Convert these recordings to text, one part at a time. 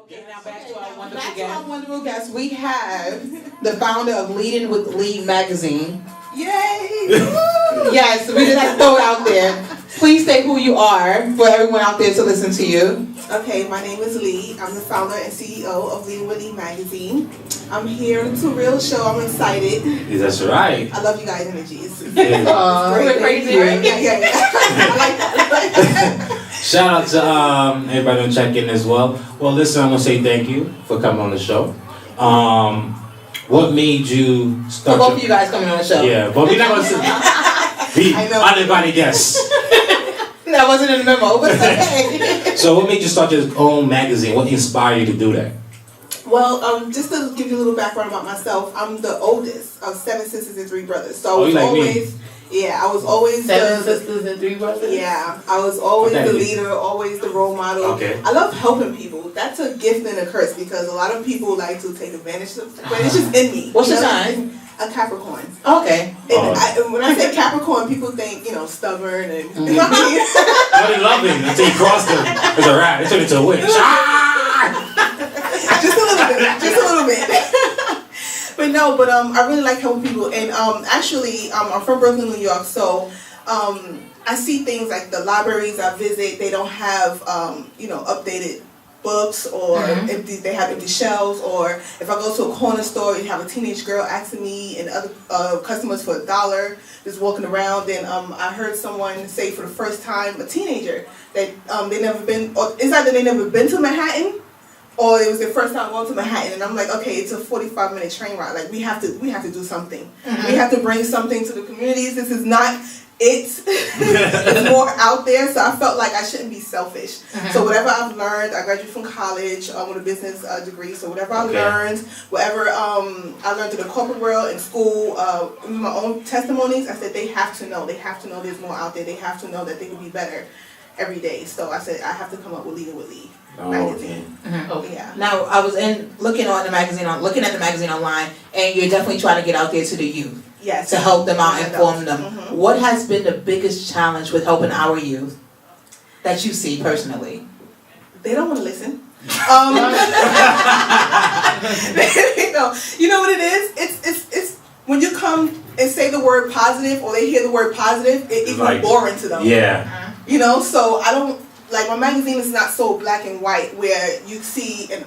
Back to our wonderful guest. We have the founder of Leading with Lee Magazine. Yay! Yes, we just have to throw it out there. Please say who you are for everyone out there to listen to you. Okay, my name is Lee. I'm the founder and CEO of Leading with Lee Magazine. I'm here to real show. I'm excited. Yeah, that's right. I love you guys' energy. It's We're crazy, right? Yeah. I like that. Shout out to everybody who check in as well. Well, listen, I'm gonna say thank you for coming on the show. What made you start? For both of you guys coming on the show. Yeah, but we're not gonna be uninvited guests. That wasn't in the memo, but it's okay. So, what made you start your own magazine? What inspired you to do that? Well, just to give you a little background about myself, I'm the oldest of 7 sisters and 3 brothers. So I was always. Yeah, I was always 7 sisters and 3 brothers? Yeah, I was always the leader, always the role model. Okay. I love helping people. That's a gift and a curse because a lot of people like to take advantage of it. But it's just in me. What's your sign? A Capricorn. Okay. And when I say Capricorn, people think, stubborn and... Really loving until you cross them. It's a rat. It turned into a witch. Just a little bit. But I really like helping people, and actually, I'm from Brooklyn, New York, so I see things like the libraries I visit, they don't have updated books, or they have empty shelves, or if I go to a corner store, you have a teenage girl asking me and other customers for $1 just walking around. Then I heard someone say for the first time, a teenager, that they never been, or it's either they never been to Manhattan, or it was their first time going to Manhattan, and I'm like, okay, it's a 45-minute train ride. Like we have to do something. We have to bring something to the communities. This is not it. It's more out there. So I felt like I shouldn't be selfish. So whatever I've learned, I graduated from college with a business degree. So whatever I learned, whatever I learned in the corporate world, in school, in my own testimonies, I said they have to know. They have to know there's more out there. They have to know that they can be better every day. So I said I have to come up with Leading with Lee magazine. Okay. Yeah. Now I was looking at the magazine online, and you're definitely trying to get out there to the youth. Yes. To help them out, inform them. What has been the biggest challenge with helping our youth that you see personally? They don't want to listen. You know what it is? It's when you come and say the word positive, or they hear the word positive, it equals boring to them. Yeah. So I don't. Like, my magazine is not so black and white where you see a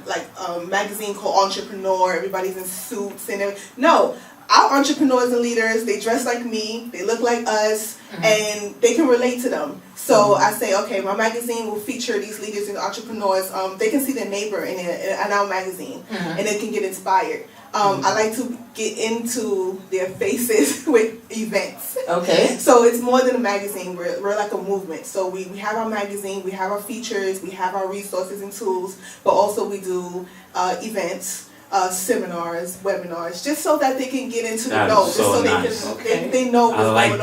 magazine called Entrepreneur, everybody's in suits and everything. No, our entrepreneurs and leaders, they dress like me, they look like us, and they can relate to them. So I say, okay, my magazine will feature these leaders and entrepreneurs. They can see their neighbor in our magazine, and they can get inspired. I like to get into their faces with events. Okay. So it's more than a magazine. We're like a movement. So we have our magazine, we have our features, we have our resources and tools, but also we do events, seminars, webinars, just so that they can get into the know, just so they know what's going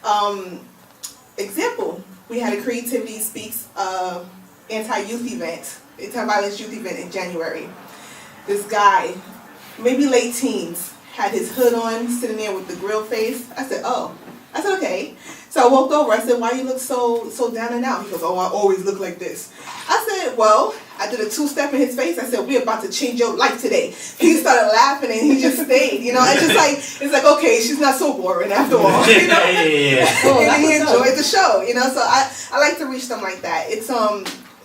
on. Example, we had a Creativity Speaks anti-youth event, anti-violence youth event in January. This guy, maybe late teens, had his hood on, sitting there with the grill face. I said, okay. So I walked over. I said, why you look so down and out? He goes, oh, I always look like this. I said, well, I did a 2-step in his face. I said, we're about to change your life today. He started laughing and he just stayed. It's like, okay, she's not so boring after all. And he enjoyed the show. So I like to reach them like that. It's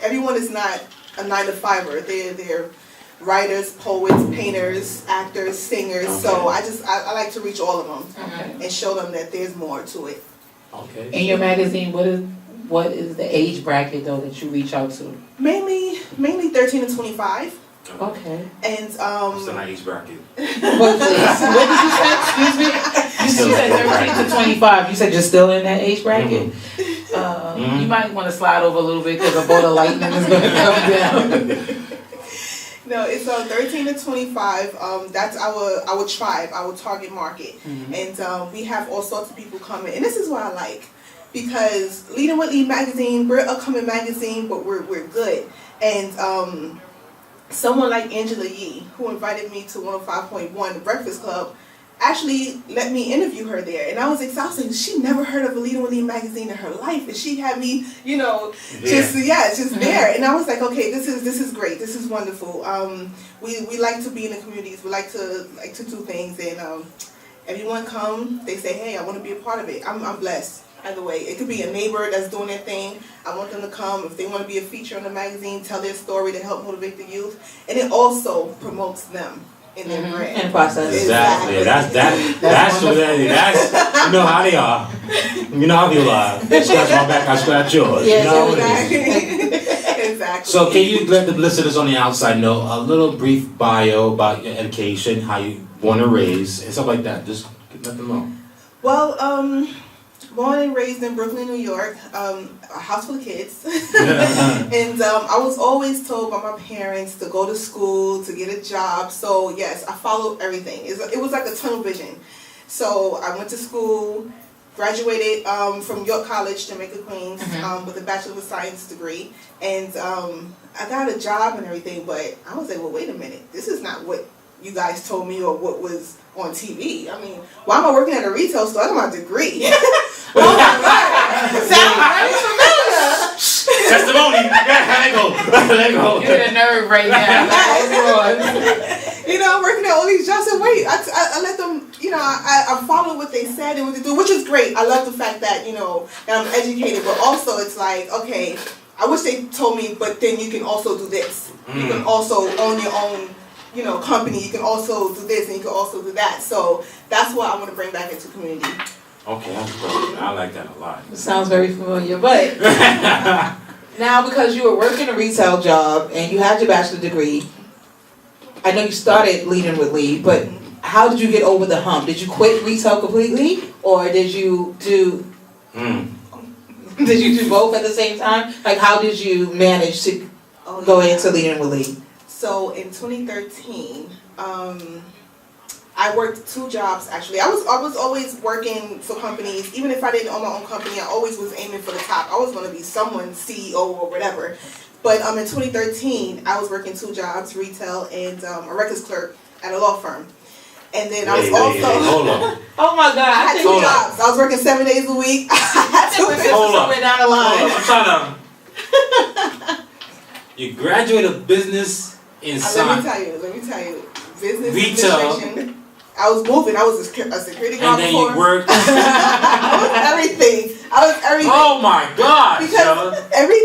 everyone is not a 9-to-5er. They're writers, poets, painters, actors, singers. So I like to reach all of them and show them that there's more to it. Okay. In your magazine, what is the age bracket though that you reach out to? Mainly 13 to 25. Okay. And What's the age bracket? What did you say? Excuse me. You said 13 to 25. You said you're still in that age bracket. You might want to slide over a little bit because a bolt of lightning is going to come down. No, it's 13 to 25. That's our tribe, our target market, and we have all sorts of people coming. And this is what I like, because Leading with Lee magazine, we're a coming magazine, but we're good. And someone like Angela Yee, who invited me to 105.1, the Breakfast Club, actually let me interview her there. And I was exhausted. She never heard of a Leading with Lead magazine in her life. And she had me, just there. And I was like, okay, this is great. This is wonderful. We like to be in the communities. We like to do things. And everyone come, they say, hey, I want to be a part of it. I'm blessed. Either way, it could be a neighbor that's doing their thing. I want them to come. If they want to be a feature on the magazine, tell their story to help motivate the youth. And it also promotes them in their brand. And process. Exactly. That's what that is. You know how they are. You know how people are. Scratch my back, I scratch yours. Yes, you know exactly. Exactly. So can you let the listeners on the outside know a little brief bio about your education, how you want to raise, and stuff like that? Just let them know. Well, born and raised in Brooklyn, New York, a house full of kids. And I was always told by my parents to go to school, to get a job. So yes, I followed everything. It was like a tunnel vision. So I went to school, graduated from York College, Jamaica, Queens, with a Bachelor of Science degree. And I got a job and everything, but I was like, well, wait a minute. This is not what you guys told me or what was on TV. I mean, why am I working at a retail store? I got my degree. Oh my God. Sounds very familiar. Testimony. Let go. You're the nerve right now. I'm working at all these jobs. And wait, I let them, I followed what they said and what they do, which is great. I love the fact that, that I'm educated, but also it's like, okay, I wish they told me, but then you can also do this. You can also own your own company. You can also do this and you can also do that. So that's what I want to bring back into community. Okay, that's great. I like that a lot. It sounds very familiar, but now because you were working a retail job and you had your bachelor's degree, I know you started Leading with Lead, but how did you get over the hump? Did you quit retail completely, or did you do both at the same time? Like, how did you manage to go into Leading with Lead? So in 2013, I worked 2 jobs actually. I was always working for companies. Even if I didn't own my own company, I always was aiming for the top. I was going to be someone's CEO or whatever. But in 2013, I was working 2 jobs, retail and a records clerk at a law firm. And then I was hold on. Oh my God! I had 2 jobs. I was working 7 days a week. I had to somewhere down the line. I'm trying to. You graduated business in science. Let me tell you. Business retail. Administration. I was moving. I was a security guard. And then before. you worked. I was everything. Oh my God! Because every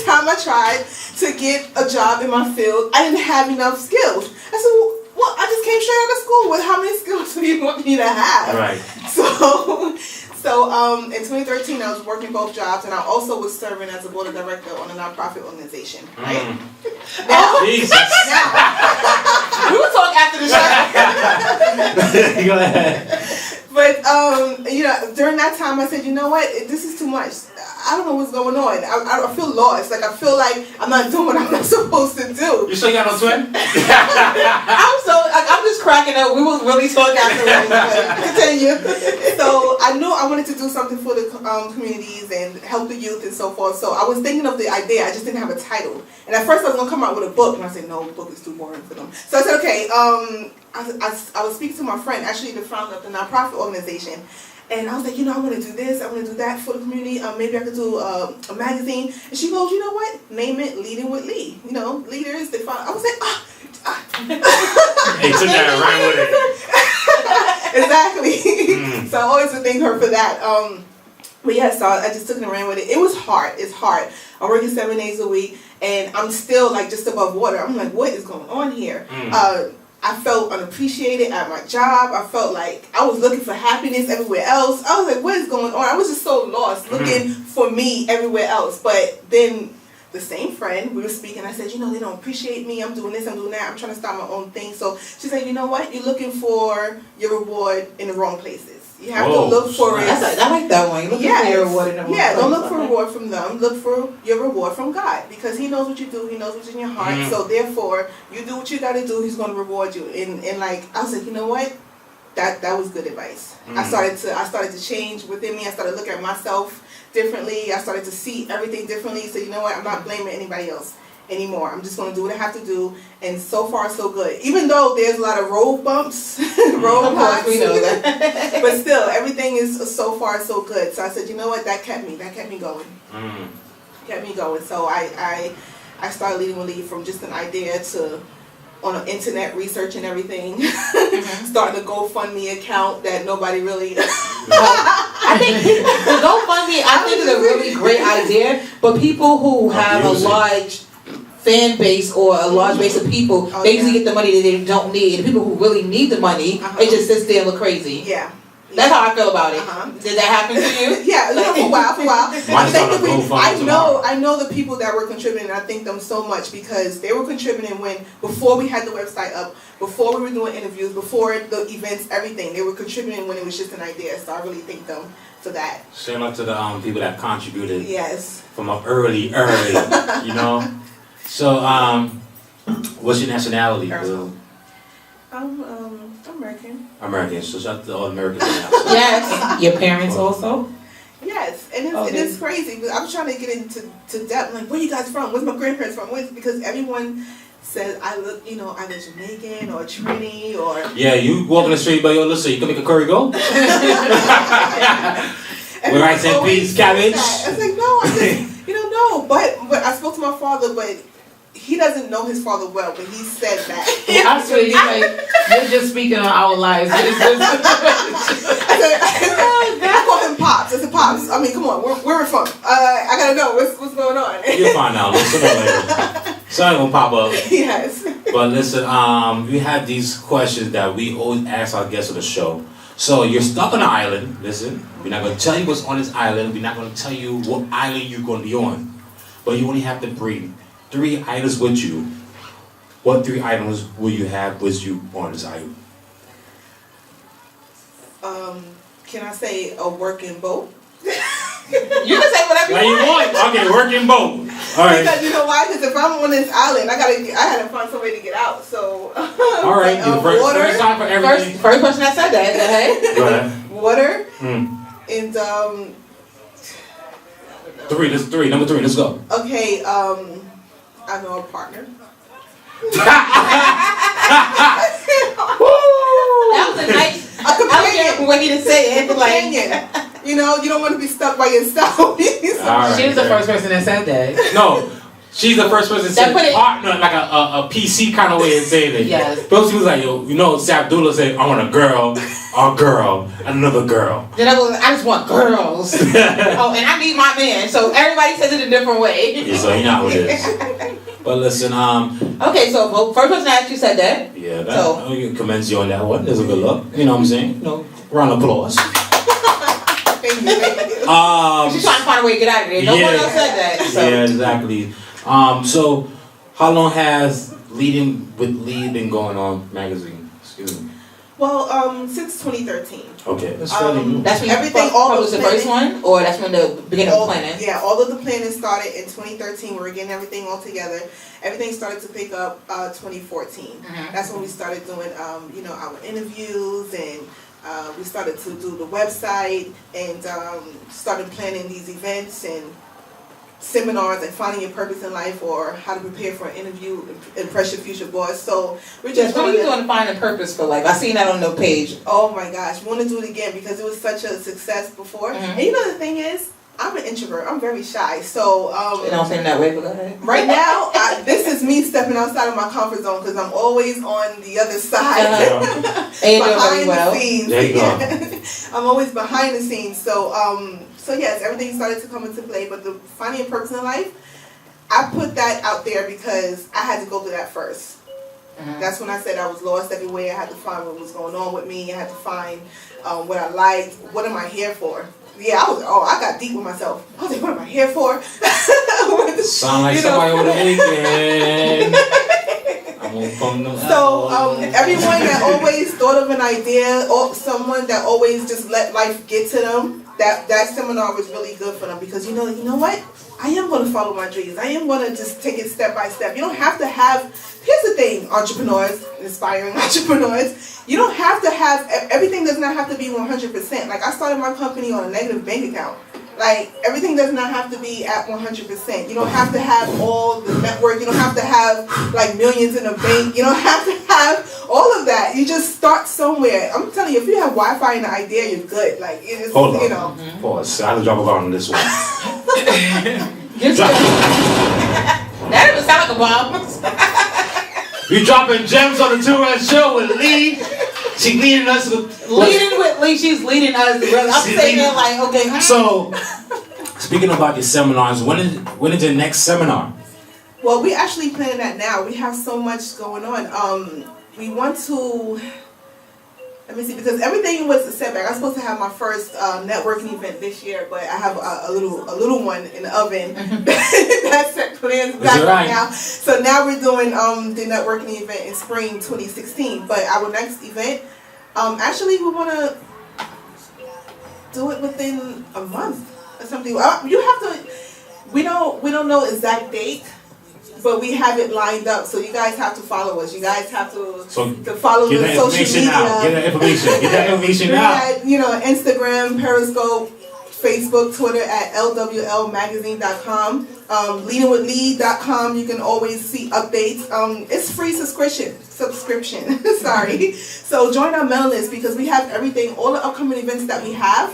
time I tried to get a job in my field, I didn't have enough skills. I said, well, I just came straight out of school. How many skills do you want me to have? Right. So in 2013, I was working both jobs, and I also was serving as a board of director on a nonprofit organization. Right? Now, Jesus. We will talk after the show. Go ahead. But during that time, I said, you know what? This is too much. I don't know what's going on. I feel lost. Like, I feel like I'm not doing what I'm not supposed to do. You sure you got no twin? I'm just cracking up. We will really talk afterwards. But continue. So I knew I wanted to do something for the communities and help the youth and so forth. So I was thinking of the idea. I just didn't have a title. And at first I was going to come out with a book. And I said, no, the book is too boring for them. So I said, okay. I was speaking to my friend, actually the founder of the nonprofit organization. And I was like, I want to do this, I want to do that for the community. Maybe I could do a magazine. And she goes, you know what? Name it Leading with Lee. Leaders, they find. I was like, Hey, took that and ran with it. Exactly. So I always would thank her for that. But yeah, so I just took it and ran with it. It was hard. It's hard. I'm working 7 days a week, and I'm still like just above water. I'm like, what is going on here? I felt unappreciated at my job. I felt like I was looking for happiness everywhere else. I was like, what is going on? I was just so lost looking for me everywhere else. But then the same friend, we were speaking, I said, they don't appreciate me. I'm doing this, I'm doing that. I'm trying to start my own thing. So she said, you know what? You're looking for your reward in the wrong places. You have to look for it. I like that one. You're looking for your reward in the wrong places. Don't look for reward from them. Look for your reward from God, because He knows what you do. He knows what's in your heart. So therefore, you do what you got to do. He's going to reward you. And like I was like, you know what? That was good advice. I started to change within me. I started looking at myself differently. I started to see everything differently. So you know what? I'm not blaming anybody else. anymore. I'm just going to do what I have to do, and so far so good. Even though there's a lot of road bumps, road blocks, we know that. but still, everything is so far so good. So I said, you know what, that kept me going. Kept me going. So I started Leading with Lead from just an idea to on the internet research and everything, starting a GoFundMe account that nobody really. I think the GoFundMe, I think, is a really great idea, but people who have a large fan base or a large base of people, they usually get the money that they don't need. And people who really need the money, it just sits there and look crazy. Yeah. That's how I feel about it. Did that happen to you? Yeah, for a while. I know the people that were contributing, and I thank them so much because they were contributing before we had the website up, before we were doing interviews, before the events, everything. They were contributing when it was just an idea, so I really thank them for that. Shout out to the people that contributed. Yes. From an early, you know. So, what's your nationality? I'm American. American. So shout out to all Americans. Yes. Your parents also? Yes, and it's crazy. But I'm trying to get into depth. Like, where you guys from? Where's my grandparents from? Because everyone says I look either Jamaican or Trini or. Yeah, you walk in the street, but listen, you can make a curry go. With rice and peas, cabbage. I was like, no, no. But I spoke to my father, but he doesn't know his father well, but he said that. I swear, he's like, you're just speaking on our lives. I call him Pops. I said, Pops, I mean, come on, where we're from. I gotta know what's going on. You'll find out. Listen later. Something will pop up. Yes. But listen, we have these questions that we always ask our guests on the show. So you're stuck on an island. Listen, we're not going to tell you what's on this island. We're not going to tell you what island you're going to be on. But you only have to bring 3 items with you. What 3 items will you have with you on this island? Can I say a working boat? You can say whatever you want. Okay, working boat. All right. Because you know why? Because if I'm on this island, I had to find some way to get out. So. All right. First time for everything. First person that said that. Go ahead. Water. And 3. That's 3. Number 3. Let's go. Okay. I know a partner. That was a nice. A companion. Way to say it. Companion. You don't want to be stuck by yourself. Right, she was the first person that said that. No, she's the first person that said partner, like a PC kind of way of saying it. Yes. But she was like, Sabdullah said, I want a girl, and another girl. Then I just want girls. And I need my man. So everybody says it a different way. Yeah, so you know what it is. But listen, okay, so first person that actually said that. Yeah, I can commend you on that one. There's a good look. You know what I'm saying? Round of applause. Thank you. She's trying to find a way to get out of there. No one else said that. So. Yeah, exactly. So how long has Leading with Lead been going on magazine? Excuse me. Well, since 2013. Okay. That's when everything, all was the first one, or that's when the beginning of planning? Yeah, all of the planning started in 2013. We were getting everything all together. Everything started to pick up 2014. That's when we started doing, our interviews, and we started to do the website, and started planning these events and seminars and finding your purpose in life, or how to prepare for an interview, impress your future boss. So we're just what are you doing to find a purpose for life? I seen that on the page. Oh my gosh, we want to do it again because it was such a success before. And the thing is, I'm an introvert. I'm very shy. So you don't seem that way, but go ahead. Right now, this is me stepping outside of my comfort zone because I'm always on the other side, behind the scenes. There you go. I'm always behind the scenes. So yes, everything started to come into play. But the finding a purpose in life, I put that out there because I had to go through that first. That's when I said I was lost everywhere. I had to find what was going on with me. I had to find what I liked. What am I here for? Yeah, I got deep with myself. I was like, what am I here for? Sound like somebody on the weekend. So everyone that always thought of an idea, or someone that always just let life get to them, that seminar was really good for them because you know what? I am going to follow my dreams. I am going to just take it step by step. You don't have to have, here's the thing, entrepreneurs, aspiring entrepreneurs, you don't have to have, everything does not have to be 100%. Like I started my company on a negative bank account. Like, everything does not have to be at 100%. You don't have to have all the network. You don't have to have, like, millions in a bank. You don't have to have all of that. You just start somewhere. I'm telling you, if you have Wi-Fi and an idea, you're good. Like, it is, Hold on. you know. Pause. I have to drop a bomb on this one. That didn't sound like a bomb. You dropping gems on the 2 Red Show with Lee. She leading us with... Leading with Lee, she's leading us. I'm saying that like, okay. So, speaking about your seminars, when is your next seminar? Well, we actually planning that now. We have so much going on. We want to... Let me see, because everything was a setback. I was supposed to have my first networking event this year, but I have a little one in the oven. That's set plans back right now. So now we're doing the networking event in spring 2016. But our next event, actually, we want to do it within a month or something. You have to. We don't know exact date. But we have it lined up, so you guys have to follow us. You guys have to follow the social media. Get that information. Get that information out. You know, Instagram, Periscope, Facebook, Twitter at LWLmagazine.com. Leadingwithlee.com. You can always see updates. It's free subscription. Sorry. So join our mailing list because we have everything, all the upcoming events that we have.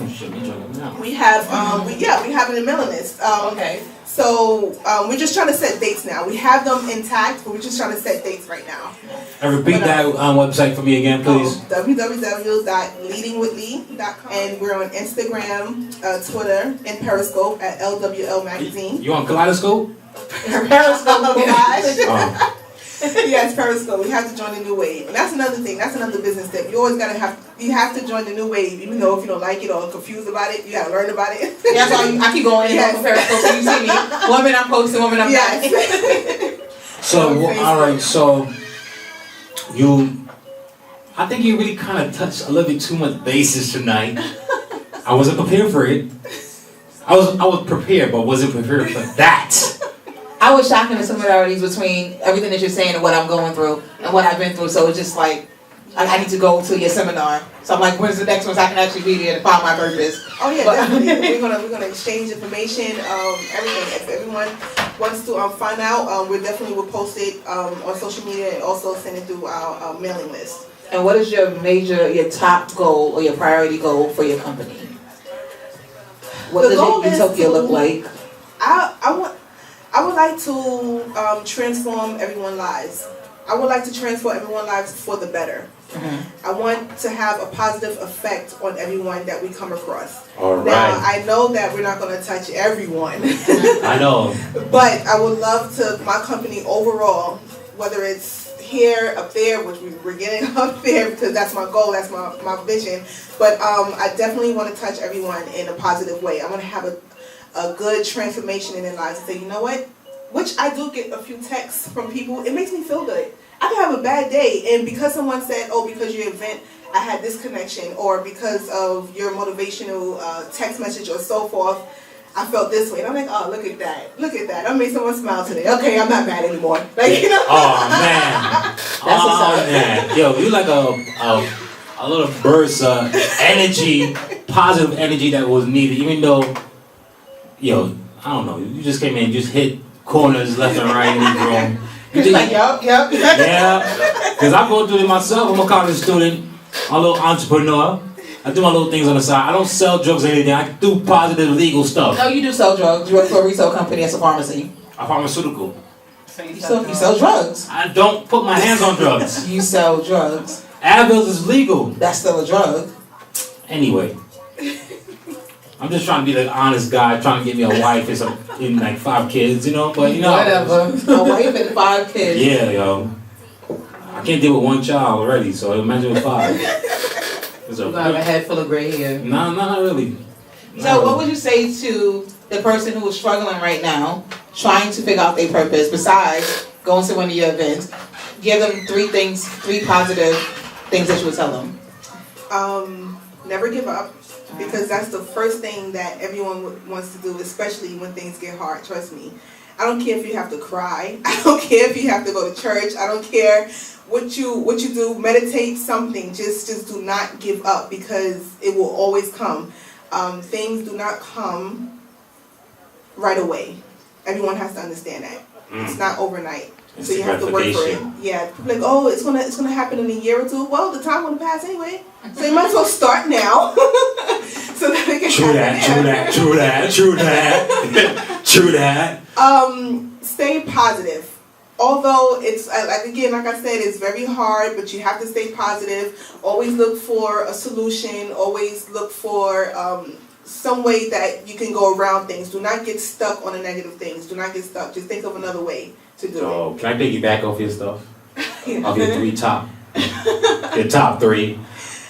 We have we have it in the mailing list. Okay. So we're just trying to set dates now. We have them intact, but we're just trying to set dates right now. And repeat that website for me again, please. www.leadingwithlee.com. And we're on Instagram, Twitter, and Periscope at LWL Magazine. You on Kaleidoscope? Periscope. Yes, Periscope. We have to join the new wave. And that's another thing. That's another business tip. You always you have to join the new wave, even though if you don't like it or confused about it, you gotta learn about it. Yeah, that's why I keep going in on Periscope so you see me. One minute I'm posting, one minute I'm not. So, alright, so I think you really kind of touched a little bit too much basis tonight. I wasn't prepared for it. I was prepared, but wasn't prepared for that. I was shocked in the similarities between everything that you're saying and what I'm going through and what I've been through. So it's just like, I need to go to your seminar. So I'm like, when's the next one so I can actually be there and find my purpose? Oh yeah, definitely. We're gonna exchange information, everything. If everyone wants to find out, we definitely will post it on social media and also send it through our mailing list. And what is your top goal or your priority goal for your company? What does your utopia look like? I would like to transform everyone's lives. I would like to transform everyone's lives for the better. Mm-hmm. I want to have a positive effect on everyone that we come across. All right. Now, I know that we're not going to touch everyone. I know. But I would love to, my company overall, whether it's here, up there, which we're getting up there because that's my goal, that's my vision. But I definitely want to touch everyone in a positive way. I want to have a good transformation in their lives and say, you know what? Which I do get a few texts from people. It makes me feel good. I can have a bad day, and because someone said, oh, because your event, I had this connection, or because of your motivational text message or so forth, I felt this way. And I'm like, oh, look at that. Look at that. I made someone smile today. Okay, I'm not mad anymore. Like, you know? Oh, man. Man. Yo, you like a little burst of energy, positive energy that was needed, even though, yo, I don't know, you just came in and just hit corners left and right in the room. You're like, yep. Yeah, because I go through it myself. I'm a college student, I'm a little entrepreneur. I do my little things on the side. I don't sell drugs or anything. I do positive legal stuff. No, you do sell drugs. You work for a resale company as a pharmacy. A pharmaceutical. So you sell drugs. I don't put my hands on drugs. You sell drugs. Advil is legal. That's still a drug. Anyway. I'm just trying to be the honest guy, trying to get me a wife and like 5 kids, you know? But you know. Whatever. A wife and 5 kids. Yeah, yo. I can't deal with 1 child already, so imagine with 5. You have a head full of gray hair. No, not really. So what would you say to the person who is struggling right now, trying to figure out their purpose, besides going to one of your events? Give them 3 positive things that you would tell them. Never give up. Because that's the first thing that everyone wants to do, especially when things get hard. Trust me. I don't care if you have to cry. I don't care if you have to go to church. I don't care what you do. Meditate, something. Just do not give up because it will always come. Things do not come right away. Everyone has to understand that. It's not overnight. So you have to work for it. Yeah, like, oh, it's gonna happen in a year or two. Well, the time gonna pass anyway. So you might as well start now. So that it can True that. Stay positive. Although it's like I said, it's very hard, but you have to stay positive. Always look for a solution. Always look for some way that you can go around things. Do not get stuck on the negative things. Do not get stuck. Just think of another way to do it. Can I piggyback off your stuff? Of your your top 3.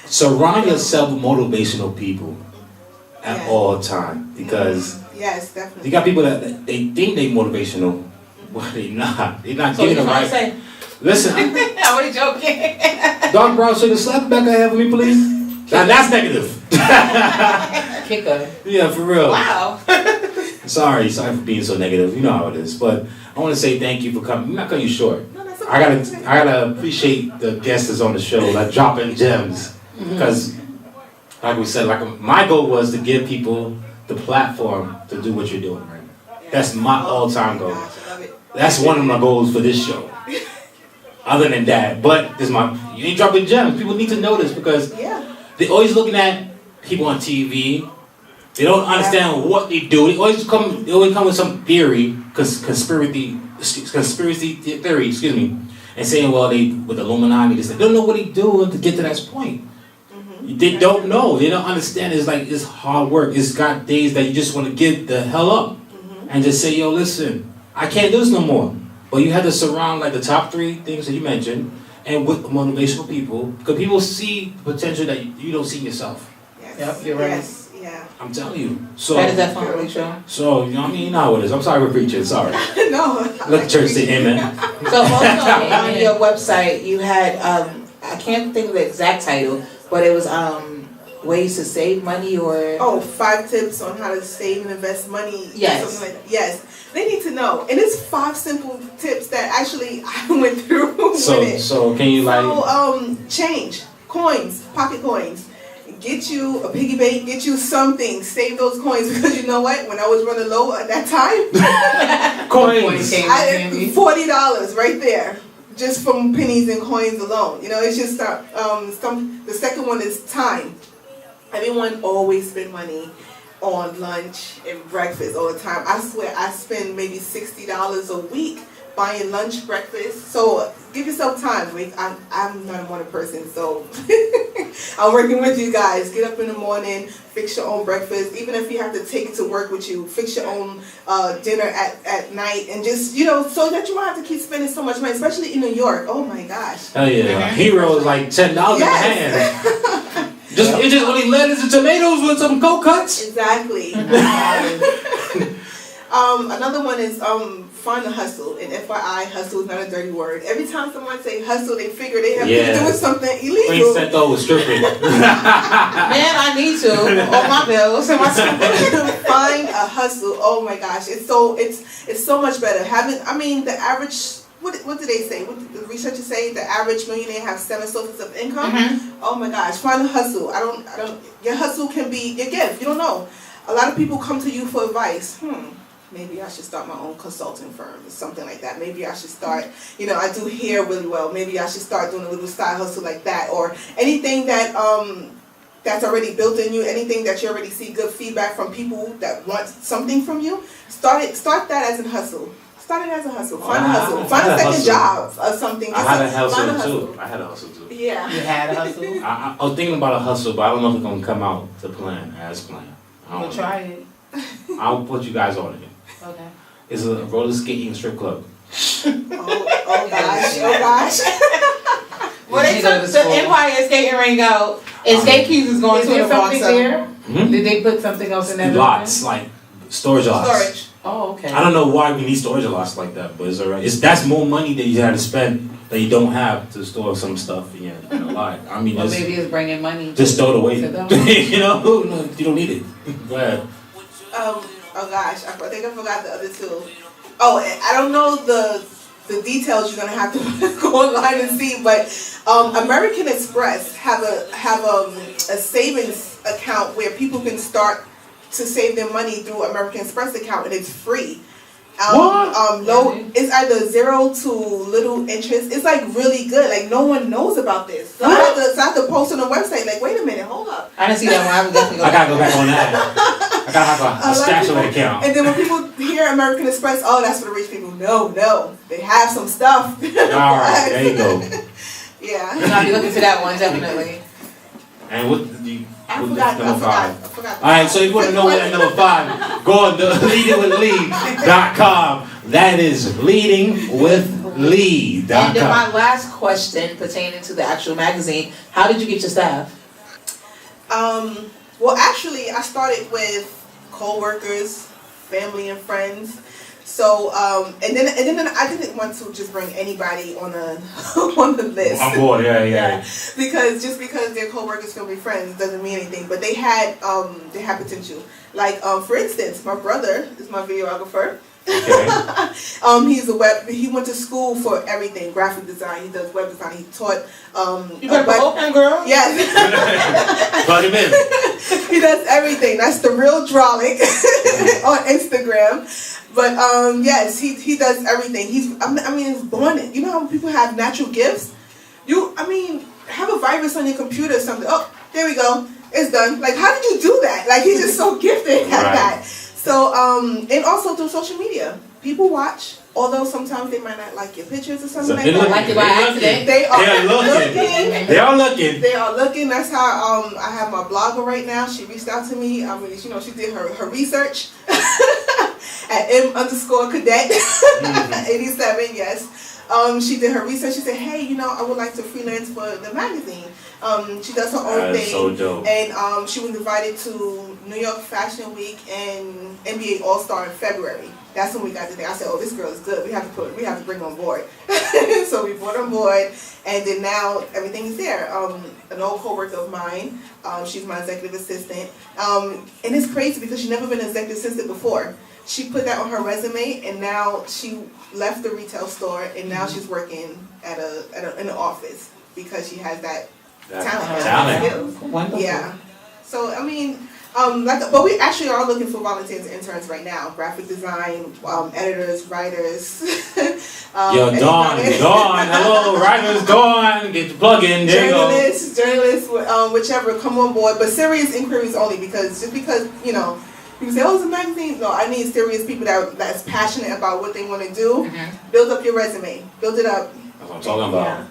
Surround yourself with motivational people at all time, because yes, definitely. you got people that they think they motivational, but they not. They're not getting it right. Listen, I'm only joking. Dark Brown Sugar, slap the back of head for me, please. Now that's negative. Kicker. Yeah, for real. Wow. Sorry for being so negative. You know how it is. But I want to say thank you for coming. I'm not cutting you short. No, that's okay. I gotta appreciate the guests that's on the show, like dropping gems, because like we said, my goal was to give people the platform to do what you're doing right now. That's my all-time goal. Gosh, I love it. That's one of my goals for this show. Other than that, but you ain't dropping gems. People need to know this, because they're always looking at people on TV. They don't understand what they do. They always come with some theory, conspiracy theory, and saying, well, they with Illuminati, they don't know what they do to get to that point. They don't know. They don't understand. It's hard work. It's got days that you just want to get the hell up and just say, yo, listen, I can't do this no more. But you have to surround the top 3 things that you mentioned, and with motivational people, because people see potential that you don't see yourself. Yes. Yep, you're right. Yes. Yeah. I'm telling you. So That is definitely true. So you know what I mean? You know how it is. I'm sorry for preaching. Sorry. No. Let the church say amen. So also on your website you had I can't think of the exact title, but it was ways to save money or 5 tips on how to save and invest money. Yes. Something like that. Yes. They need to know. And it's 5 simple tips that actually I went through with it. So can you change, coins, pocket coins. Get you a piggy bank, get you something, save those coins, because you know what? When I was running low at that time, coins. $40 right there, just from pennies and coins alone. You know, it's just the second one is time. Everyone always spend money on lunch and breakfast all the time. I swear I spend maybe $60 a week buying lunch, breakfast. So give yourself time. I'm not a morning person, so I'm working with you guys. Get up in the morning, fix your own breakfast. Even if you have to take it to work with you, fix your own dinner at night, and just so that you don't have to keep spending so much money, especially in New York. Oh my gosh. Hell yeah, Hero is like $10 in the hand. It just only lettuce and tomatoes with some cold cuts. Exactly. Another one is find a hustle. And FYI, hustle is not a dirty word. Every time someone say hustle, they figure they have to do something illegal. Princetto was stripping. Man, I need to. All my bills and my Find a hustle. Oh my gosh, it's so much better. The average. What did they say? What did the researchers say? The average millionaire have 7 sources of income. Oh my gosh, find a hustle. I don't. Your hustle can be your gift. You don't know. A lot of people come to you for advice. Maybe I should start my own consulting firm or something like that. Maybe I should start, I do hair really well. Maybe I should start doing a little side hustle like that, or anything that that's already built in you, anything that you already see good feedback from people that want something from you. Start that as a hustle. Start it as a hustle. Find a hustle. Find a second job or something. I had a hustle too. Yeah. You had a hustle? I was thinking about a hustle, but I don't know if it's going to come out to plan as planned. We'll try it. I'll put you guys on it. Okay. It's a roller skating strip club. Oh gosh. Well, they took the Empire skating ring out, and Skate Keys is going to the something there? Did they put something else in that? Lots, like storage lots. Storage. Oh, okay. I don't know why we need storage lots like that, but it's alright. That's more money that you had to spend that you don't have to store some stuff in a lot. I mean, well, maybe it's bringing money. Just throw it away. No, you don't need it. Go ahead. Oh gosh, I think I forgot the other 2. Oh, I don't know the details. You're gonna have to go online and see. But American Express have a savings account where people can start to save their money through American Express account, and it's free. It's either 0 to little interest. It's like really good. Like no one knows about this. So I have to post on the website. Like, wait a minute, hold up. I didn't see that one. I would definitely go. I gotta go back on that. I gotta have a stashaway account. And then when people hear American Express, oh, that's for the rich people. No, they have some stuff. All right, there you go. Yeah. I'll be looking for that one definitely. And what did you? I forgot. All right, so if you want to know what that number 5, go on to leadingwithlee.com. That is leadingwithlee.com. And then my last question pertaining to the actual magazine: how did you get your staff? Well, actually, I started with co-workers, family, and friends. So, and then I didn't want to just bring anybody on the list. On board, yeah. Because just because they're co-workers, family, friends doesn't mean anything. But they had potential. Like, for instance, my brother is my videographer. Okay. He went to school for everything, graphic design. He does web design. He taught. You better open, girl. Yes. Plug him in. He does everything. That's the real Drolic on Instagram. But yes, he does everything. He's born. You know how people have natural gifts. Have a virus on your computer or something. Oh, there we go. It's done. Like, how did you do that? Like, he's just so gifted at that. So, and also through social media, people watch. Although sometimes they might not like your pictures or something like that. Like it by accident. They are looking. That's how I have my blogger right now. She reached out to me. She did her research at M_cadet 87. Yes. She did her research. She said, hey, I would like to freelance for the magazine. She does her own thing. So dope. And she was invited to New York Fashion Week and NBA All-Star in February. That's when we got the thing. I said, oh, this girl is good. We have to bring her on board. So we brought her on board, and then now everything is there. An old co-worker of mine, she's my executive assistant. And it's crazy because she's never been an executive assistant before. She put that on her resume, and now she left the retail store, and now she's working in an office because she has that talent. Wonderful. Yeah. So but we actually are looking for volunteers and interns right now. Graphic design, editors, writers. Dawn, hello, writers, Dawn, get your plug in, there journalists, whichever, come on board. But serious inquiries only, because people say, oh, it's a magazine. No, I need serious people that's passionate about what they want to do. Mm-hmm. Build up your resume. Build it up. That's what I'm talking about. Yeah.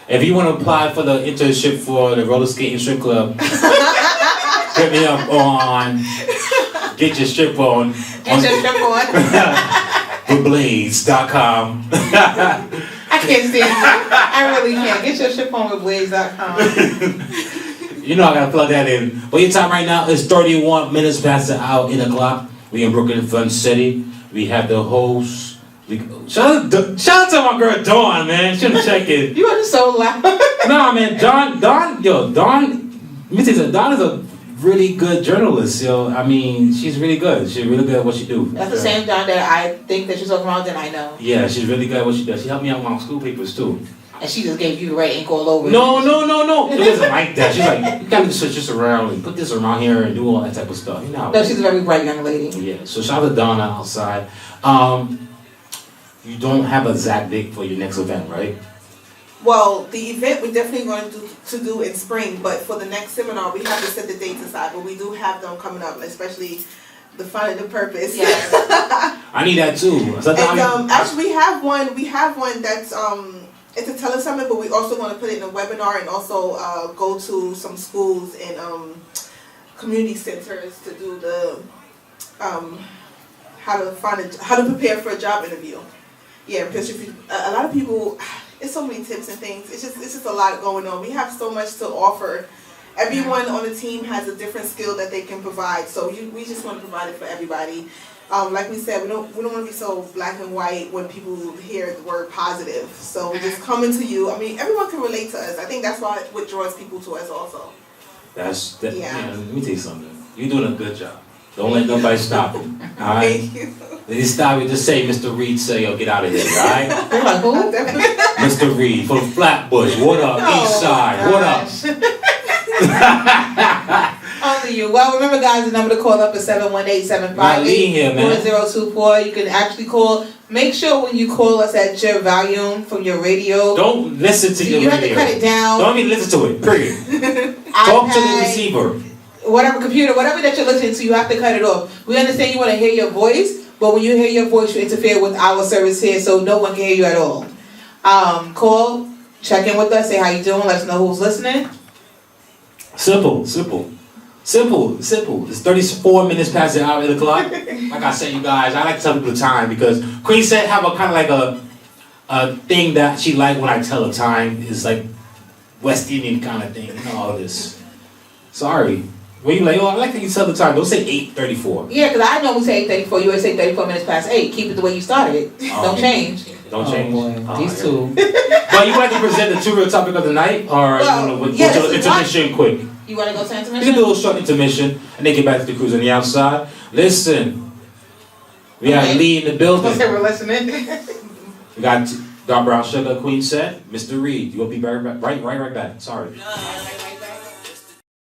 If you want to apply for the internship for the roller skating strip club, hit me up on Get Your Strip On. Blades.com. I can't stand it. I really can't. Get your strip on with Blades.com. I gotta plug that in. Well, your time right now is 31 minutes past the hour, 8 o'clock. We in Brooklyn, Fun City. We have the host. Shout out to my girl Dawn, man. She check it. You are just so loud. Nah, man, Dawn. Let me tell you something. Dawn is a really good journalist, she's really good. She's really good at what she do. That's the same Dawn that I think that you're talking about that I know. Yeah, she's really good at what she does. She helped me out with my school papers too. And she just gave you the right ink all over. No. It wasn't like that. She's like, you gotta switch this around and put this around here and do all that type of stuff. No, she's a very bright young lady. Yeah, so shout out to Donna outside. You don't have a exact date for your next event, right? Well, the event we're definitely going to do in spring, but for the next seminar, we have to set the dates aside. But we do have them coming up, especially the fun and the purpose. Yeah. I need that too. Actually, we have one. We have one that's it's a telesummit, but we also want to put it in a webinar and also go to some schools and community centers to do the how to prepare for a job interview. Yeah, because a lot of people, it's so many tips and things. It's just a lot going on. We have so much to offer. Everyone on the team has a different skill that they can provide. So we just want to provide it for everybody. Like we said, we don't want to be so black and white when people hear the word positive. So we're just coming to you. Everyone can relate to us. I think that's what draws people to us also. Let me tell you something. You're doing a good job. Don't let nobody stop you. All right? Thank you. They stop you, just say Mr. Reed, say, yo, get out of here, all right? They're like, who? Mr. Reed from Flatbush. What up? East Side. What up? Only you. you. Well, remember, guys, the number to call up is 718-758-4024. You can actually call. Make sure when you call us at your volume from your radio. Don't listen to your radio. You have to cut it down. Don't even listen to it, period. Talk to the receiver. Whatever computer, whatever that you're listening to, you have to cut it off. We understand you want to hear your voice, but when you hear your voice, you interfere with our service here, so no one can hear you at all. Call, check in with us, say how you doing, let us know who's listening. Simple. It's 34 minutes past the hour of the clock. Like I said, you guys, I like to tell people the time because Queen said have a kind of like a thing that she like when I tell her time is like West Indian kind of thing, all this. Sorry. When you like, oh, I like that you tell the time. Don't say 8:34. Yeah, because I normally say 8:34. You always say 34 minutes past 8. Keep it the way you started it. Don't change. Don't change. These two. Well, you want to present the two real topic of the night, or you want to do an intermission quick? You want to go to intermission? You can do a little short intermission, and then get back to the cruise on the outside. Listen, we got Lee in the building. Okay, we're listening. We got Dark Brown Sugar, Queen said. Mr. Reed, you will be right back. Sorry.